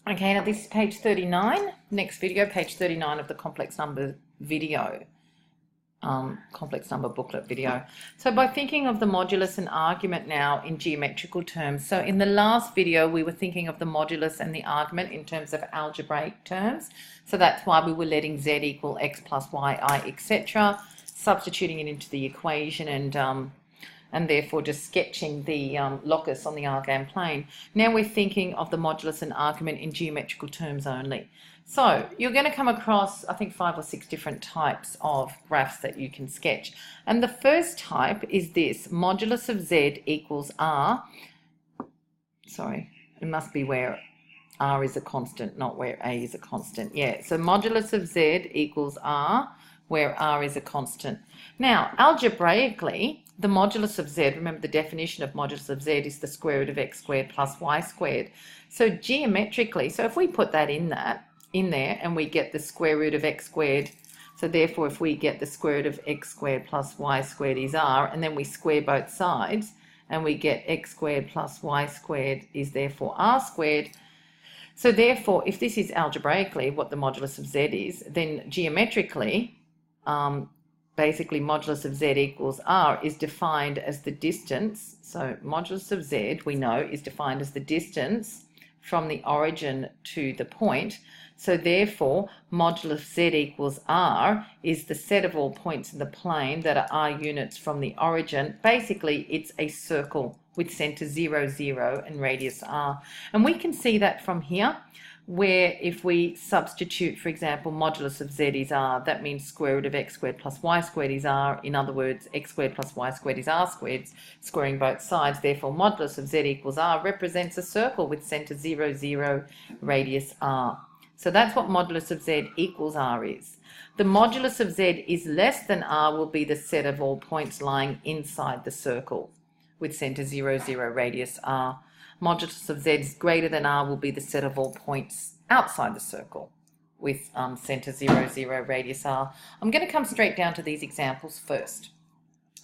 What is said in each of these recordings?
Okay, now this is page 39. Next video, page 39 of the complex number video, complex number booklet video. So by thinking of the modulus and argument now in geometrical terms, so in the last video we were thinking of the modulus and the argument in terms of algebraic terms. So that's why we were letting z equal x plus y, I, etc., substituting it into the equation and therefore just sketching the locus on the Argand plane. Now we're thinking of the modulus and argument in geometrical terms only. So you're going to come across, I think, 5 or 6 different types of graphs that you can sketch. And the first type is this: modulus of z equals r. Sorry, it must be where r is a constant, not where a is a constant. Yeah, so modulus of z equals r, where r is a constant. Now, algebraically, the modulus of z, remember the definition of modulus of z is the square root of x squared plus y squared. So geometrically, so if we put that in there and we get the square root of x squared, so therefore if we get the square root of x squared plus y squared is r, and then we square both sides and we get x squared plus y squared is therefore r squared. So therefore, if this is algebraically what the modulus of z is, then geometrically, basically modulus of z equals r is defined as the distance. So modulus of z, we know, is defined as the distance from the origin to the point. So therefore, modulus z equals r is the set of all points in the plane that are r units from the origin. Basically, it's a circle with center 0, 0 and radius r. And we can see that from here, where if we substitute, for example, modulus of z is r, that means square root of x squared plus y squared is r. In other words, x squared plus y squared is r squared, squaring both sides. Therefore, modulus of z equals r represents a circle with center 0, 0, radius r. So that's what modulus of z equals r is. The modulus of z is less than r will be the set of all points lying inside the circle with center 0, 0, radius r. Modulus of z is greater than r will be the set of all points outside the circle with center 0, 0, radius r. I'm going to come straight down to these examples first.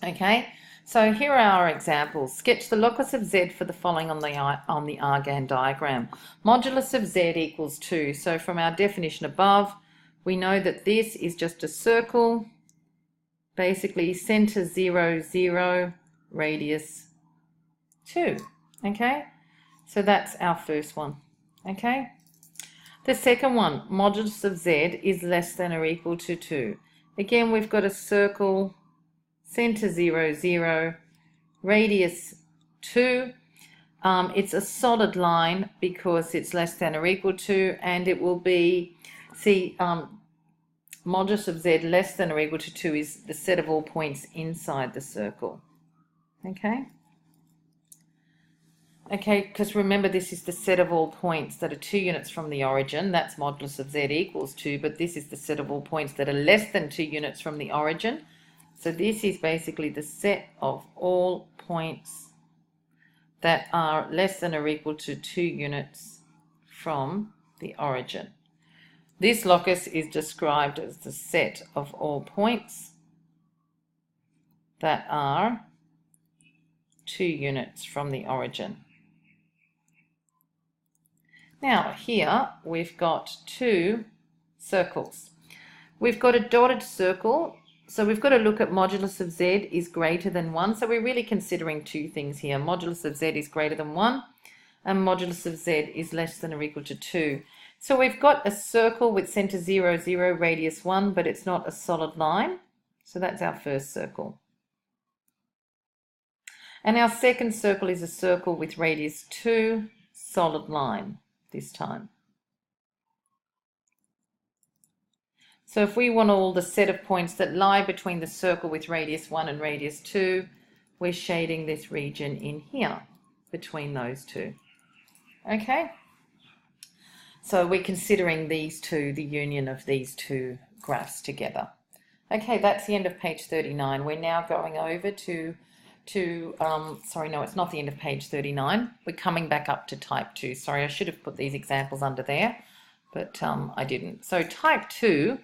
Okay, so here are our examples. Sketch the locus of z for the following on the Argand diagram. Modulus of z equals 2. So from our definition above, we know that this is just a circle, basically center 0, 0, radius 2. Okay, so that's our first one. Okay, the second one, modulus of z is less than or equal to 2. Again, we've got a circle, center 0, 0, radius 2. It's a solid line because it's less than or equal to, and it will be, modulus of z less than or equal to 2 is the set of all points inside the circle. Okay? Okay, because remember this is the set of all points that are 2 units from the origin. That's modulus of z equals 2, but this is the set of all points that are less than 2 units from the origin. So this is basically the set of all points that are less than or equal to 2 units from the origin. This locus is described as the set of all points that are 2 units from the origin. Now here we've got 2 circles. We've got a dotted circle, so we've got to look at modulus of z is greater than 1. So we're really considering 2 things here. Modulus of z is greater than 1 and modulus of z is less than or equal to 2. So we've got a circle with center 0, 0, radius 1, but it's not a solid line. So that's our first circle. And our second circle is a circle with radius 2, solid line this time. So if we want all the set of points that lie between the circle with radius 1 and radius 2, we're shading this region in here between those two. Okay? So we're considering these two, the union of these 2 graphs together. Okay, that's the end of page 39. We're now going over sorry, no, it's not the end of page 39. We're coming back up to type 2. Sorry, I should have put these examples under there, but I didn't. So type 2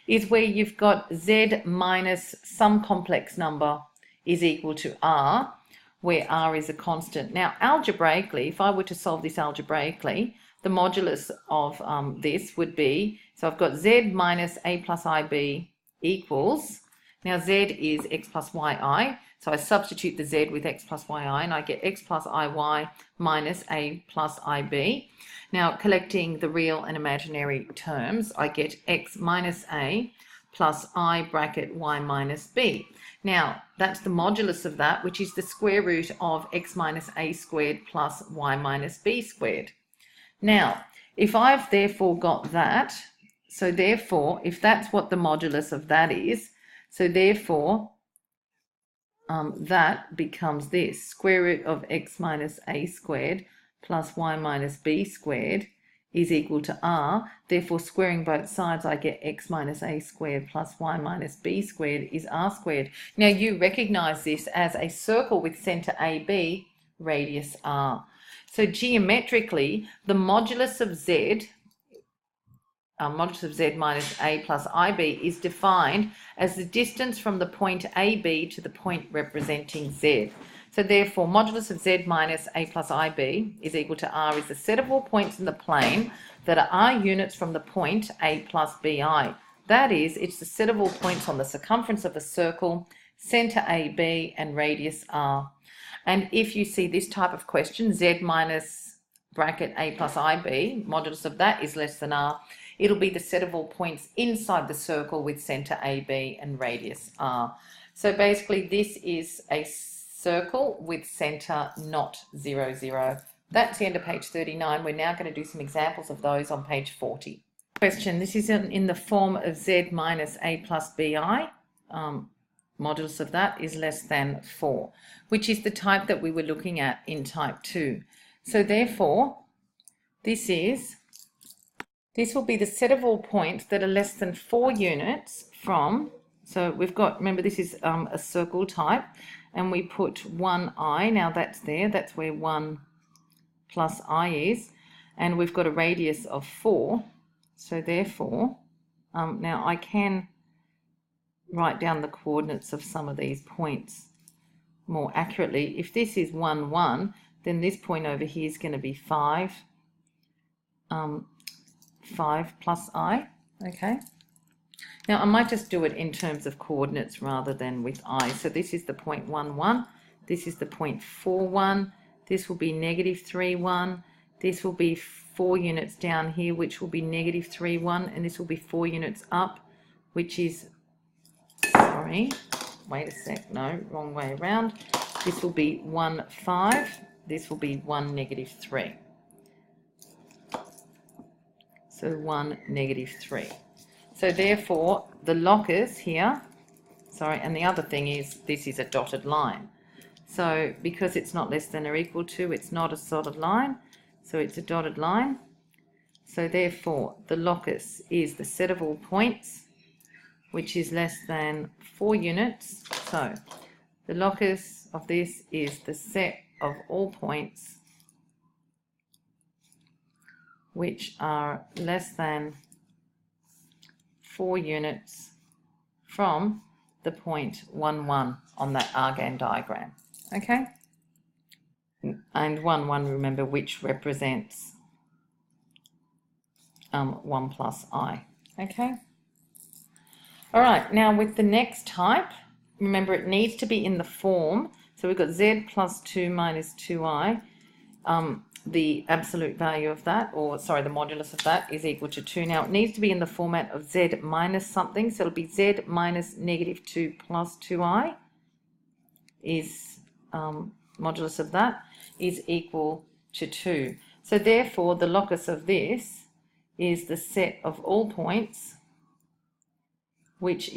is where you've got z minus some complex number is equal to r, where r is a constant. Now, algebraically, if I were to solve this algebraically, the modulus of this would be, so I've got z minus a plus ib equals, now z is x plus yi, so I substitute the z with x plus yi and I get x plus iy minus a plus ib. Now collecting the real and imaginary terms, I get x minus a plus I bracket y minus b. Now that's the modulus of that, which is the square root of x minus a squared plus y minus b squared. Now if I've therefore got that, so therefore if that's what the modulus of that is, so therefore that becomes this, square root of x minus a squared plus y minus b squared is equal to r. Therefore, squaring both sides, I get x minus a squared plus y minus b squared is r squared. Now, you recognize this as a circle with center AB, radius r. So, geometrically, the modulus of z, minus a plus ib is defined as the distance from the point AB to the point representing z. So therefore, modulus of z minus a plus ib is equal to r is the set of all points in the plane that are r units from the point a plus bi. That is, it's the set of all points on the circumference of a circle, centre AB and radius r. And if you see this type of question, z minus bracket a plus ib, modulus of that is less than r, it'll be the set of all points inside the circle with centre AB and radius r. So basically this is a circle with centre not 0, 0. That's the end of page 39. We're now going to do some examples of those on page 40. Question, this is in the form of z minus a plus bi. Modulus of that is less than 4, which is the type that we were looking at in type 2. So therefore, this will be the set of all points that are less than 4 units from, so we've got, remember this is a circle type, and we put 1i, now that's there, that's where 1 plus I is, and we've got a radius of 4, so therefore, now I can write down the coordinates of some of these points more accurately. If this is 1, 1, then this point over here is going to be 5, 5 plus I, okay? Now I might just do it in terms of coordinates rather than with I. So this is the point 1, 1, this is the point 4, 1, this will be negative 3, 1, this will be 4 units down here, which will be negative 3, 1, and this will be 4 units up, which is, sorry, wait a sec, no, wrong way around. This will be 1, 5, this will be 1, negative 3. So 1, negative 3. So therefore, the locus here, sorry, and the other thing is this is a dotted line. So because it's not less than or equal to, it's not a solid line, so it's a dotted line. So therefore, the locus is the set of all points, which is less than 4 units. So the locus of this is the set of all points which are less than 4 units from the point 1, 1 on that Argand diagram, okay? And 1, 1, remember, which represents 1 plus I, okay? All right, now with the next type, remember it needs to be in the form, so we've got z plus 2 minus 2i, the absolute value of that, or sorry, the modulus of that is equal to 2. Now it needs to be in the format of z minus something, so it'll be z minus negative 2 plus 2i is, modulus of that is equal to 2. So therefore the locus of this is the set of all points which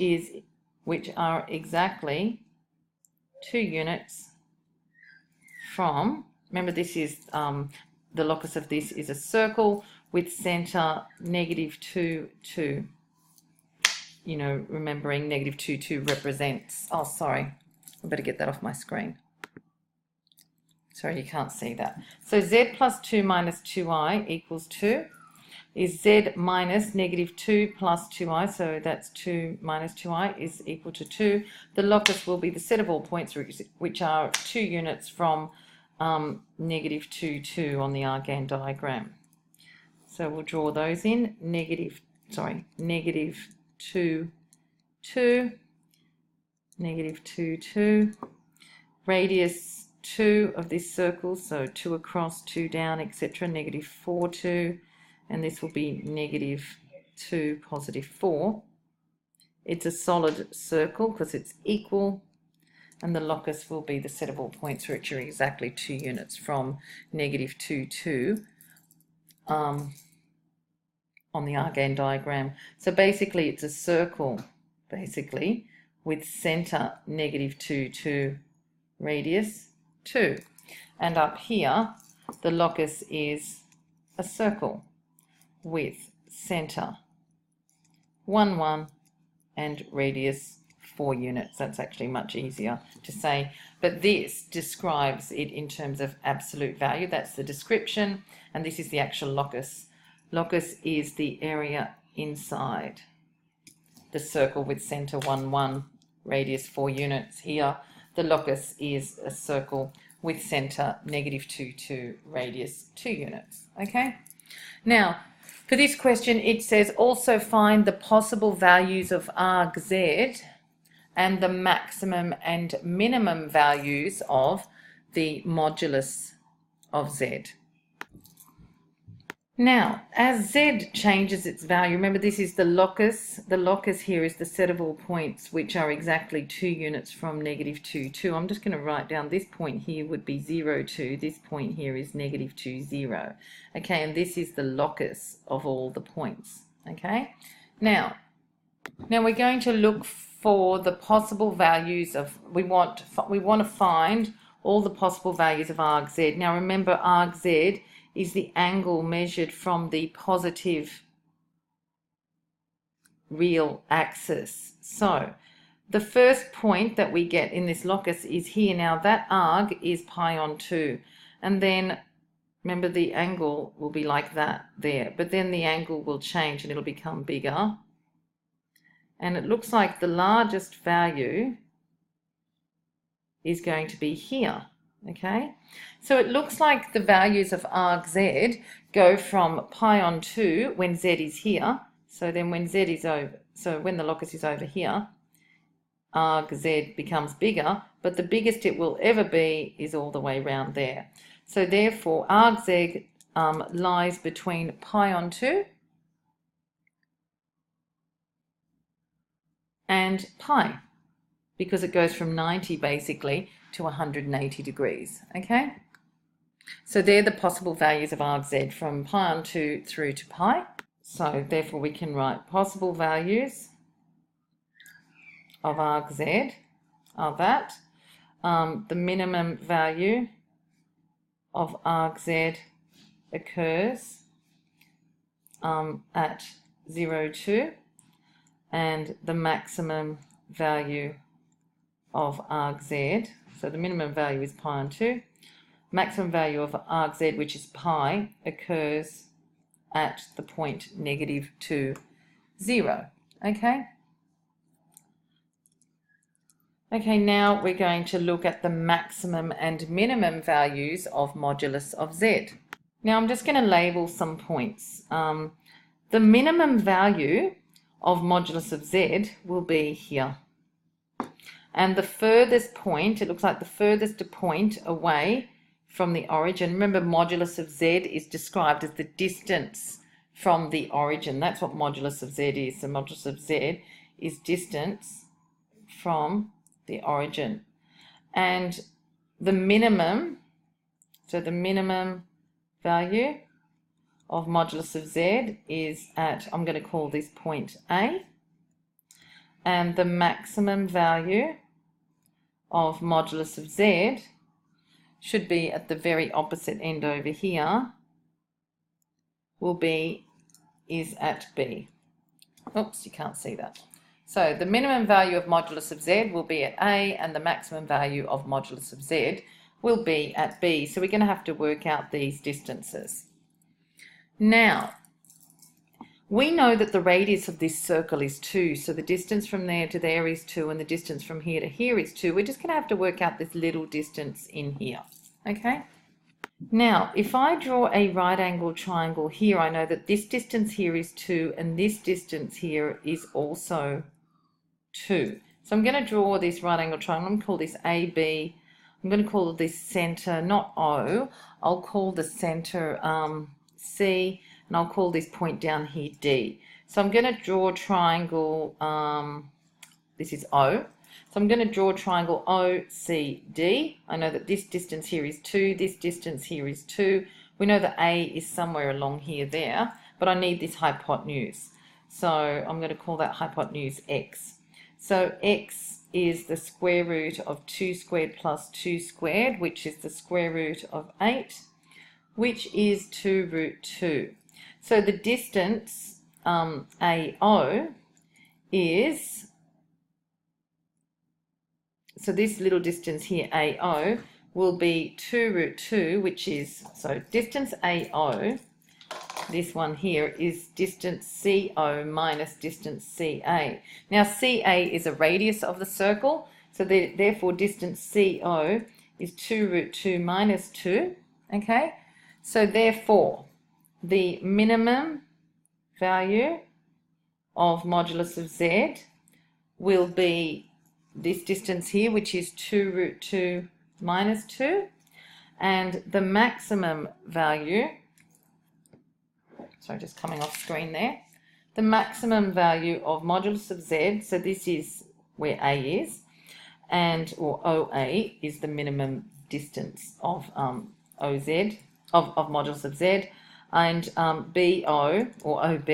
are exactly 2 units from, remember this is the locus of this is a circle with center negative 2, 2. You know, remembering negative 2, 2 represents, oh sorry, I better get that off my screen. Sorry, you can't see that. So z plus 2 minus 2i equals 2 is z minus negative 2 plus 2i, so that's 2 minus 2i is equal to 2. The locus will be the set of all points which are 2 units from negative 2, 2 on the Argand diagram. So we'll draw those in. -2, 2, 2, -2, 2. Radius 2 of this circle, so 2 across, 2 down, etc. -4, 2. And this will be -2, +4. It's a solid circle because it's equal. And the locus will be the set of all points which are exactly 2 units from -2, 2 on the Argand diagram. So basically it's a circle, basically, with center -2, 2, radius 2. And up here, the locus is a circle with center 1, 1 and radius 4 units. That's actually much easier to say, but this describes it in terms of absolute value. That's the description, and this is the actual locus. Locus is the area inside the circle with center 1, 1, radius 4 units. Here, the locus is a circle with center -2, 2, radius 2 units. Okay? Now, for this question, it says also find the possible values of argz and the maximum and minimum values of the modulus of z. Now, as z changes its value, remember this is the locus. The locus here is the set of all points which are exactly 2 units from -2, 2. I'm just going to write down this point here would be 0, 2. This point here is -2, 0. Okay, and this is the locus of all the points. Okay, now we're going to look for the possible values of, we want to find all the possible values of argz. Now remember, argz is the angle measured from the positive real axis. So the first point that we get in this locus is here. Now that arg is pi/2, and then remember the angle will be like that there, but then the angle will change and it'll become bigger. And it looks like the largest value is going to be here, okay? So it looks like the values of argz go from pi/2 when z is here. So then when z is over, so when the locus is over here, argz becomes bigger, but the biggest it will ever be is all the way around there. So therefore, argz lies between pi/2 and pi, because it goes from 90 basically to 180 degrees, okay? So they're the possible values of argz from pi/2 through to pi. So therefore we can write possible values of argz are that. The minimum value of argz occurs at 0, 2. And the maximum value of argz, so the minimum value is pi/2, maximum value of argz, which is pi, occurs at the point -2, 0. Okay? Okay, now we're going to look at the maximum and minimum values of modulus of z. Now I'm just going to label some points. The minimum value of modulus of z will be here. And the furthest point, it looks like the furthest point away from the origin, remember modulus of z is described as the distance from the origin. That's what modulus of z is. So modulus of z is distance from the origin. And the minimum, so the minimum value of modulus of z is at, I'm going to call this point A, and the maximum value of modulus of z should be at the very opposite end over here, is at B. Oops, you can't see that. So the minimum value of modulus of z will be at A, and the maximum value of modulus of z will be at B. So we're going to have to work out these distances. Now, we know that the radius of this circle is 2, so the distance from there to there is 2, and the distance from here to here is 2. We're just going to have to work out this little distance in here, okay? Now, if I draw a right angle triangle here, I know that this distance here is 2 and this distance here is also 2. So I'm going to draw this right angle triangle. I'm going to call this AB. I'm going to call this center, not O. I'll call the center C, and I'll call this point down here D. So I'm going to draw a triangle, this is O. So I'm going to draw a triangle OCD. I know that this distance here is 2, this distance here is 2. We know that A is somewhere along here there, but I need this hypotenuse. So I'm going to call that hypotenuse X. So X is the square root of 2 squared plus 2 squared, which is the square root of 8, which is 2 root 2. So the distance AO is, so this little distance here, AO, will be 2 root 2, which is, so distance AO, this one here, is distance CO minus distance CA. Now, CA is a radius of the circle, so therefore distance CO is 2 root 2 minus 2, okay? So therefore, the minimum value of modulus of Z will be this distance here, which is 2 root 2 minus 2, and the maximum value, sorry, just coming off screen there, the maximum value of modulus of Z, so this is where A is, and, or OA is the minimum distance of OZ, of modulus of Z, and BO, or OB,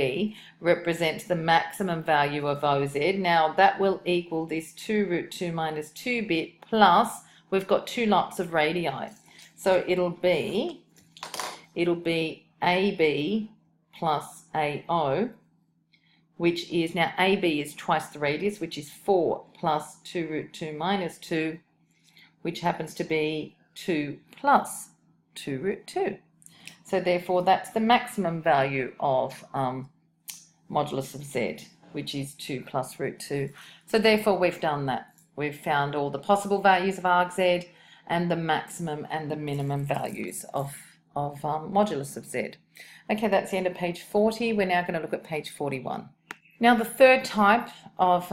represents the maximum value of OZ. Now, that will equal this 2 root 2 minus 2 bit plus, we've got two lots of radii. So it'll be AB plus AO, which is, now AB is twice the radius, which is 4 plus 2 root 2 minus 2, which happens to be 2 plus 2 root 2. So therefore, that's the maximum value of modulus of Z, which is 2 plus root 2. So therefore, we've done that. We've found all the possible values of argz and the maximum and the minimum values of modulus of Z. Okay, that's the end of page 40. We're now going to look at page 41. Now, the third type of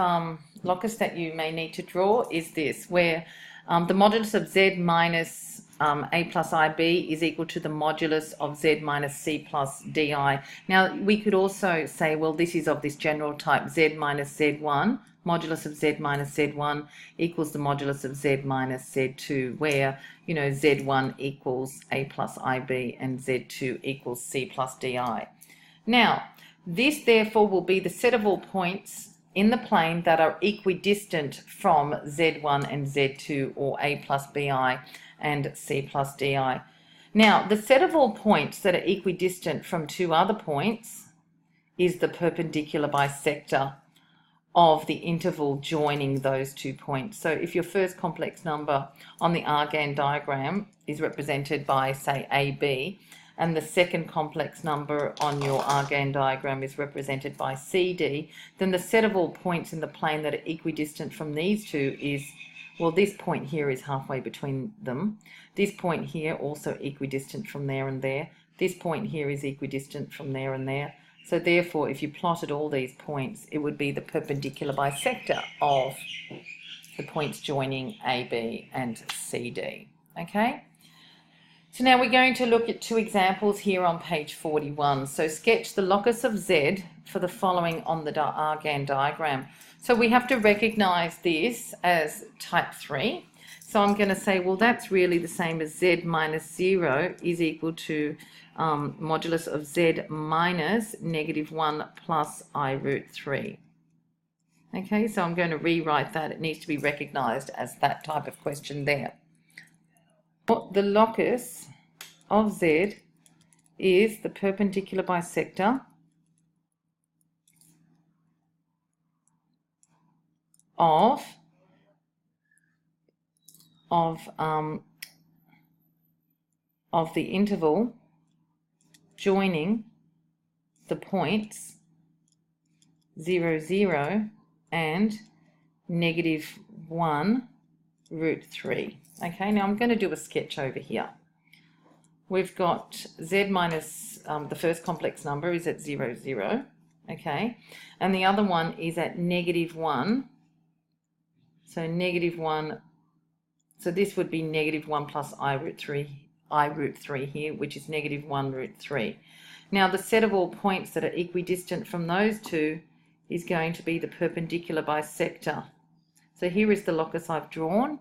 locus that you may need to draw is this, where the modulus of Z minus A plus IB is equal to the modulus of Z minus C plus DI. Now, we could also say, well, this is of this general type, Z minus Z1, modulus of Z minus Z1 equals the modulus of Z minus Z2, where, you know, Z1 equals A plus IB and Z2 equals C plus DI. Now, this therefore will be the set of all points in the plane that are equidistant from Z1 and Z2, or A plus BI and C plus DI. Now, the set of all points that are equidistant from two other points is the perpendicular bisector of the interval joining those 2 points. So if your first complex number on the Argand diagram is represented by, say, AB, and the second complex number on your Argand diagram is represented by CD, then the set of all points in the plane that are equidistant from these two is, well, this point here is halfway between them. This point here also equidistant from there and there. This point here is equidistant from there and there. So therefore, if you plotted all these points, it would be the perpendicular bisector of the points joining AB and CD. Okay? So now we're going to look at two examples here on page 41. So sketch the locus of Z for the following on the Argand diagram. So we have to recognize this as type 3. So I'm going to say, well, that's really the same as Z minus 0 is equal to modulus of Z minus -1 plus I root 3. Okay, so I'm going to rewrite that. It needs to be recognized as that type of question there. The locus of Z is the perpendicular bisector of the interval joining the points 0, 0 and -1 root 3. Okay, now I'm going to do a sketch over here. we've got z minus the first complex number is at 0, 0, okay, and the other one is at -1. So -1, so this would be -1 plus I root 3 here, which is -1 root 3. Now the set of all points that are equidistant from those two is going to be the perpendicular bisector. So here is the locus I've drawn.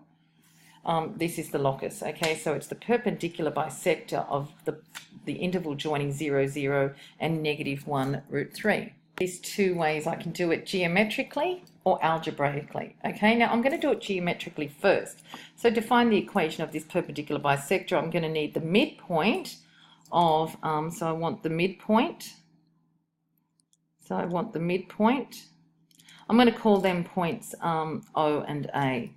This is the locus, okay, so it's the perpendicular bisector of the interval joining 0, 0 and -1 root 3. These two ways I can do it geometrically or algebraically. Okay, now I'm going to do it geometrically first. So to find the equation of this perpendicular bisector, I'm going to need the midpoint of, so I want the midpoint. So I want the midpoint. I'm going to call them points O and A.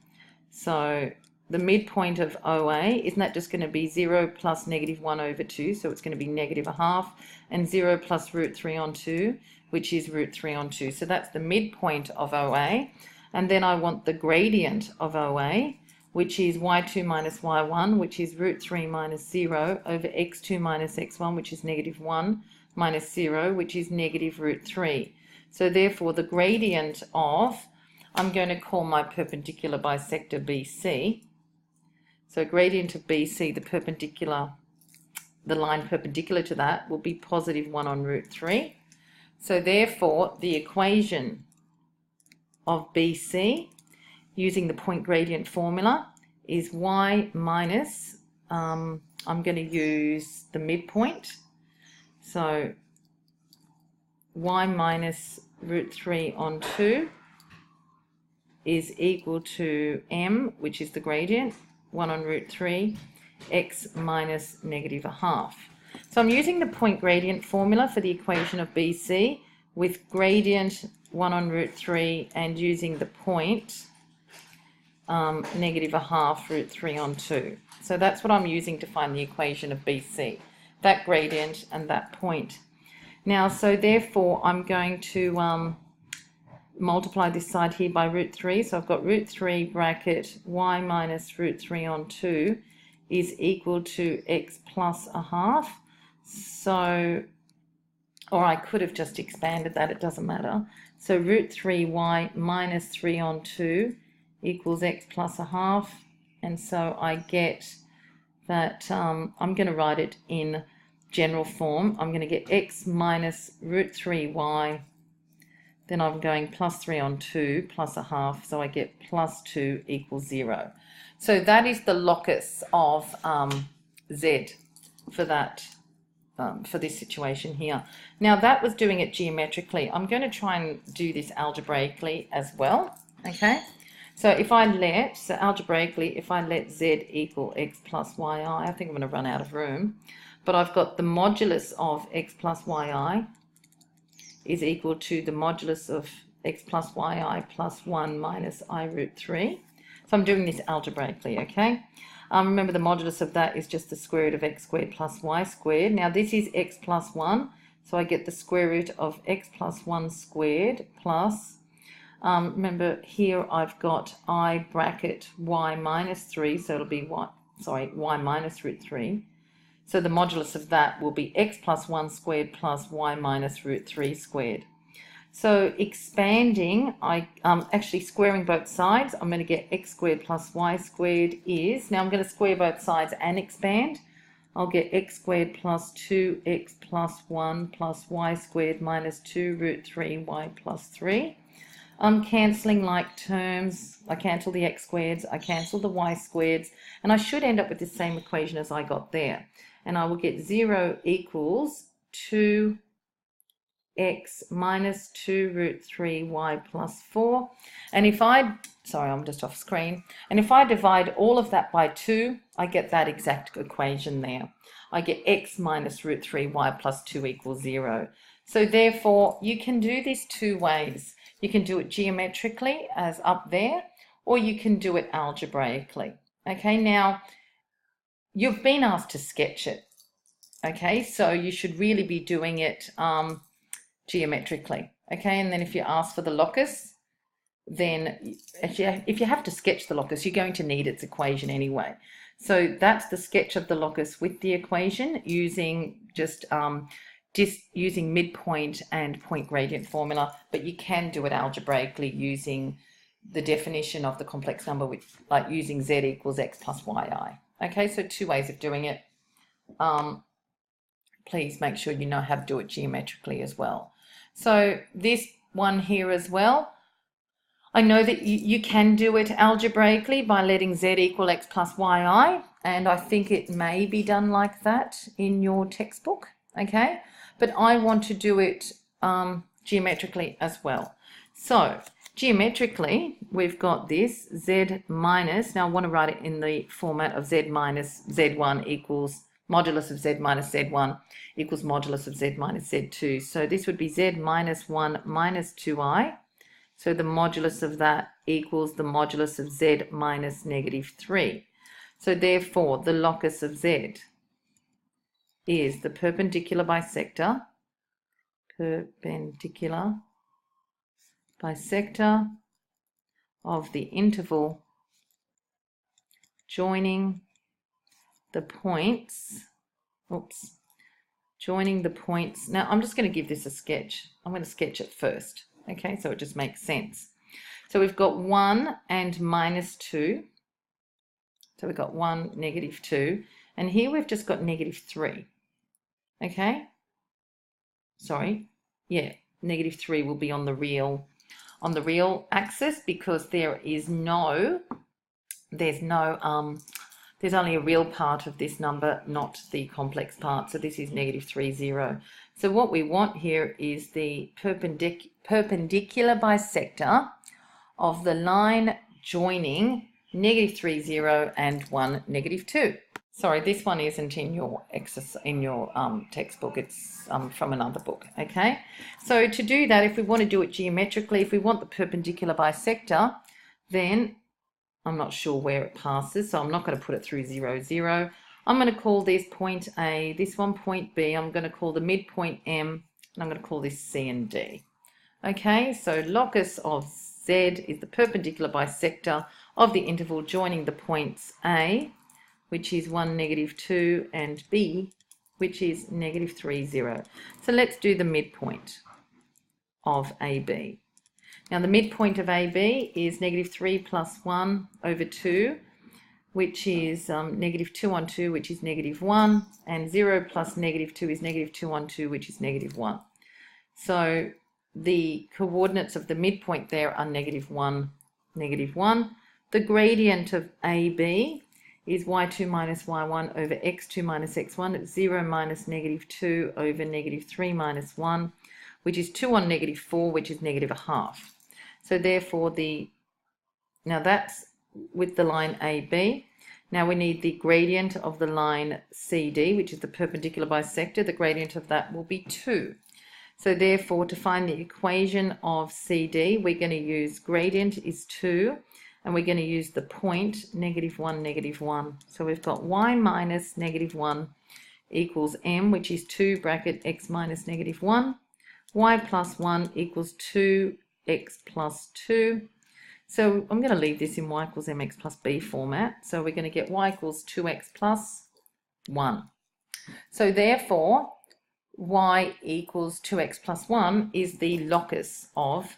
So the midpoint of OA, isn't that just going to be 0 plus -1 over 2? So it's going to be -1/2, and 0 plus root 3 on 2, which is root 3 on 2. So that's the midpoint of OA. And then I want the gradient of OA, which is y2 minus y1, which is root 3 minus 0 over x2 minus x1, which is -1 minus 0, which is root 3. So therefore the gradient of, I'm going to call my perpendicular bisector BC. So gradient of BC, the line perpendicular to that will be +1 on root 3. So therefore the equation of BC using the point gradient formula is y minus, I'm going to use the midpoint. So y minus root 3 on 2 is equal to m, which is the gradient, 1 on root 3, x minus -1/2. So I'm using the point gradient formula for the equation of BC with gradient 1 on root 3 and using the point -1/2 root 3 on 2. So that's what I'm using to find the equation of BC, that gradient and that point. Now, so therefore I'm going to multiply this side here by root 3. So I've got root 3 bracket y minus root 3 on 2 is equal to x plus 1/2. So, or I could have just expanded that, it doesn't matter. So root 3y minus 3 on 2 equals x plus 1/2. And so I get that, I'm going to write it in general form. I'm going to get x minus root 3y. Then I'm going plus 3 on 2 plus 1/2, so I get plus 2 equals 0. So that is the locus of z for that, for this situation here. Now that was doing it geometrically. I'm going to try and do this algebraically as well, okay? So if I let, so algebraically, if I let z equal x plus yi, I think I'm going to run out of room, but I've got the modulus of x plus yi is equal to the modulus of x plus yi plus 1 minus I root 3. So I'm doing this algebraically, okay? Remember the modulus of that is just the square root of x squared plus y squared. Now this is x plus 1, so I get the square root of x plus 1 squared plus, remember here I've got I bracket y minus 3, so it'll be y minus root 3. So the modulus of that will be x plus 1 squared plus y minus root 3 squared. So expanding, actually squaring both sides, I'm going to get x squared plus y squared is, now I'm going to square both sides and expand. I'll get x squared plus 2x plus 1 plus y squared minus 2 root 3 y plus 3. I'm cancelling like terms. I cancel the x squareds, I cancel the y squareds, and I should end up with the same equation as I got there. And I will get 0 equals 2x minus 2 root 3 y plus 4. And if I, sorry, I'm just off screen. And if I divide all of that by 2, I get that exact equation there. I get x minus root 3 y plus 2 equals 0. So therefore, you can do this two ways. You can do it geometrically, as up there, or you can do it algebraically. Okay, now, you've been asked to sketch it, okay? So you should really be doing it geometrically, okay? And then if you ask for the locus, then if you have to sketch the locus, you're going to need its equation anyway. So that's the sketch of the locus with the equation using just using midpoint and point gradient formula, but you can do it algebraically using the definition of the complex number, with like using z equals x plus yi. Okay, so two ways of doing it. Please make sure you know how to do it geometrically as well. So this one here as well, I know that you can do it algebraically by letting z equal x plus yi, and I think it may be done like that in your textbook, okay? But I want to do it geometrically as well. So geometrically, we've got this z minus, now I want to write it in the format of z minus z1 equals modulus of z minus z1 equals modulus of z minus z2. So this would be z minus 1 minus 2i. So the modulus of that equals the modulus of z minus -3. So therefore, the locus of z is the perpendicular bisector of the interval joining the points, Now I'm just going to give this a sketch. I'm going to sketch it first, okay, so it just makes sense. So we've got 1 and -2. So we've got 1, -2, and here we've just got -3, okay? Sorry, yeah, -3 will be on the real axis because there's only a real part of this number, not the complex part. So this is -3, 0. So what we want here is the perpendicular bisector of the line joining -3, 0 and 1, -2. Sorry, this one isn't in your textbook. It's from another book, okay? So to do that, if we want to do it geometrically, if we want the perpendicular bisector, then I'm not sure where it passes, so I'm not going to put it through 0, 0. I'm going to call this point A, this one point B. I'm going to call the midpoint M, and I'm going to call this C and D. Okay, so locus of Z is the perpendicular bisector of the interval joining the points A, which is 1, -2, and B, which is -3, 0. So let's do the midpoint of AB. Now the midpoint of AB is -3 plus 1 over 2, which is -2 on 2, which is -1, and 0 plus -2 is -2 on 2, which is -1. So the coordinates of the midpoint there are -1, -1. The gradient of AB is y2 minus y1 over x2 minus x1. It's 0 minus -2 over -3 minus 1, which is 2 on -4, which is -1/2. So therefore, now that's with the line AB. Now we need the gradient of the line CD, which is the perpendicular bisector. The gradient of that will be 2. So therefore, to find the equation of CD, we're going to use gradient is 2, and we're going to use the point -1, -1. So we've got y minus -1 equals m, which is 2 bracket x minus -1. Y plus 1 equals 2x plus 2. So I'm going to leave this in y equals mx plus b format. So we're going to get y equals 2x plus 1. So therefore, y equals 2x plus 1 is the locus of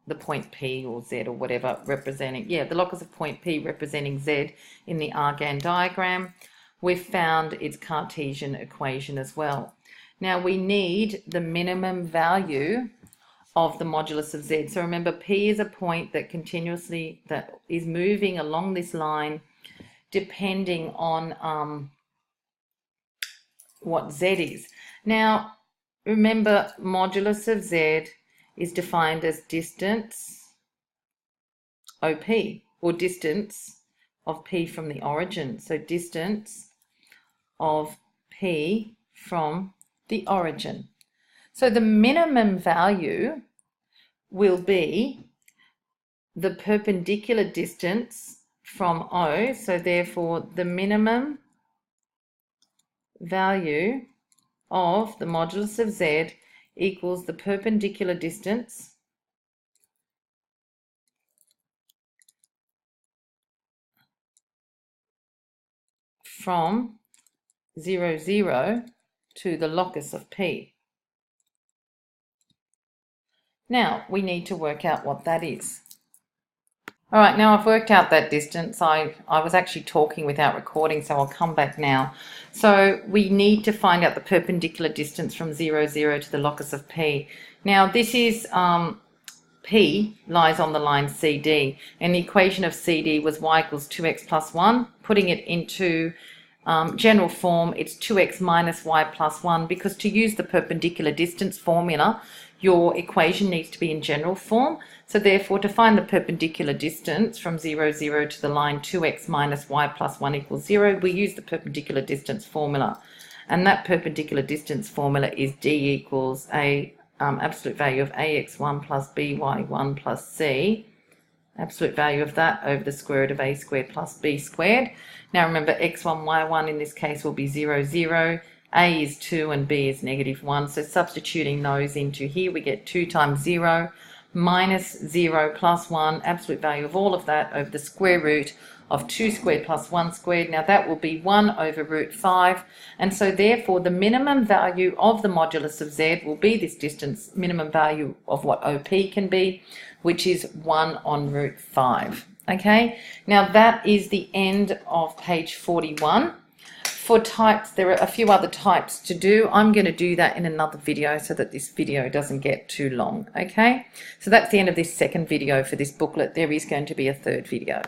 the point P or Z or whatever representing, the locus of point P representing Z in the Argand diagram. We've found its Cartesian equation as well. Now we need the minimum value of the modulus of Z. So remember, P is a point that that is moving along this line depending on what Z is. Now remember, modulus of Z is defined as distance OP, or distance of P from the origin. So distance of P from the origin. So the minimum value will be the perpendicular distance from O. So therefore, the minimum value of the modulus of Z equals the perpendicular distance from 0, 0 to the locus of P. Now we need to work out what that is. All right, now I've worked out that distance. I was actually talking without recording, so I'll come back now. So we need to find out the perpendicular distance from 0, 0 to the locus of P. Now this is, P lies on the line CD, and the equation of CD was y equals 2x plus 1. Putting it into general form, it's 2x minus y plus 1, because to use the perpendicular distance formula, your equation needs to be in general form. So therefore, to find the perpendicular distance from 0, 0 to the line 2x minus y plus 1 equals 0, we use the perpendicular distance formula. And that perpendicular distance formula is D equals a absolute value of ax1 plus by1 plus c, absolute value of that over the square root of a squared plus b squared. Now remember, x1, y1 in this case will be 0, 0. A is 2 and b is -1. So substituting those into here, we get 2 times 0 minus 0 plus 1, absolute value of all of that over the square root of 2 squared plus 1 squared. Now that will be 1 over root 5. And so therefore the minimum value of the modulus of z will be this distance, minimum value of what OP can be, which is 1 on root 5. Okay, now that is the end of page 41. For types, there are a few other types to do. I'm going to do that in another video so that this video doesn't get too long. Okay, so that's the end of this second video for this booklet. There is going to be a third video.